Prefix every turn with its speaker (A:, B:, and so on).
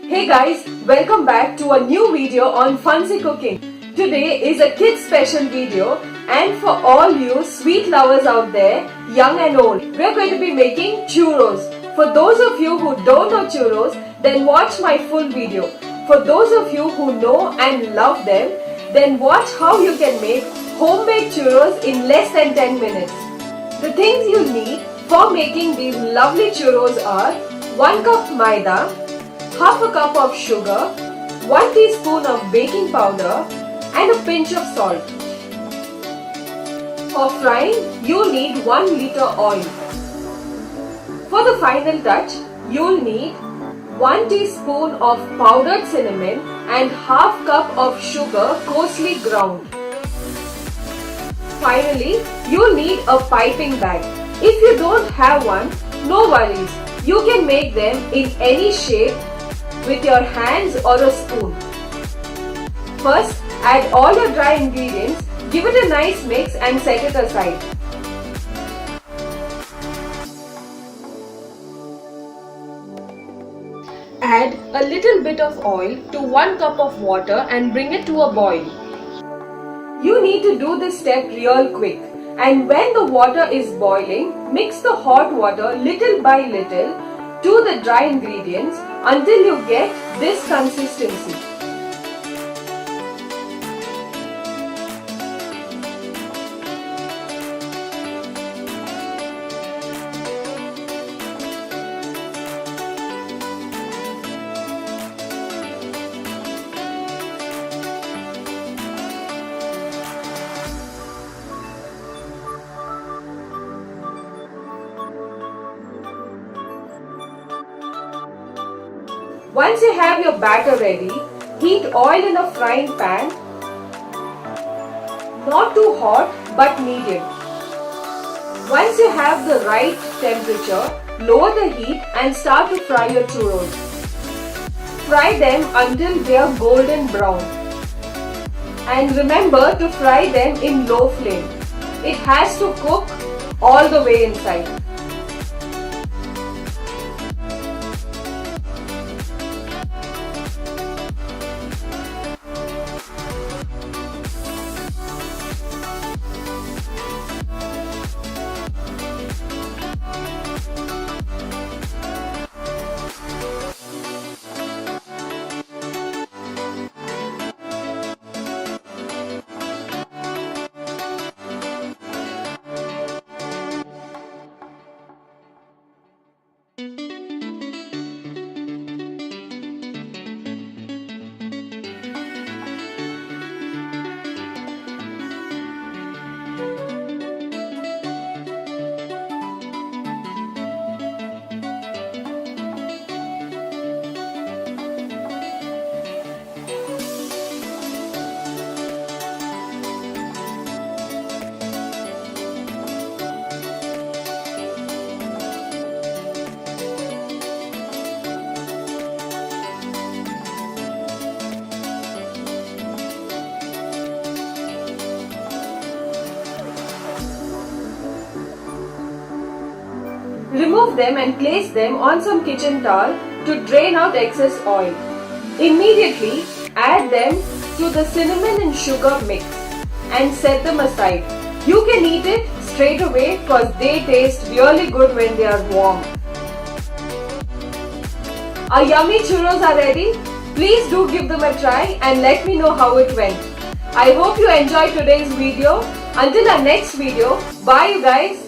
A: Hey guys, welcome back to a new video on Fancy Cooking. Today is a kids special video and for all you sweet lovers out there, young and old, we are going to be making churros. For those of you who don't know churros, then watch my full video. For those of you who know and love them, then watch how you can make homemade churros in less than 10 minutes. The things you need for making these lovely churros are 1 cup maida, half a cup of sugar, 1 teaspoon of baking powder and a pinch of salt. For frying, you'll need 1 liter oil. For the final touch, you'll need 1 teaspoon of powdered cinnamon and half cup of sugar coarsely ground. Finally, you'll need a piping bag. If you don't have one, no worries. You can make them in any shape with your hands or a spoon. First, add all your dry ingredients, give it a nice mix and set it aside. Add a little bit of oil to 1 cup of water and bring it to a boil. You need to do this step real quick, and when the water is boiling, mix the hot water little by little to the dry ingredients until you get this consistency. Once you have your batter ready, heat oil in a frying pan, not too hot but medium. Once you have the right temperature, lower the heat and start to fry your churros. Fry them until they are golden brown. And remember to fry them in low flame. It has to cook all the way inside. Remove them and place them on some kitchen towel to drain out excess oil. Immediately add them to the cinnamon and sugar mix and set them aside. You can eat it straight away because they taste really good when they are warm. Our yummy churros are ready. Please do give them a try and let me know how it went. I hope you enjoyed today's video. Until our next video, bye you guys.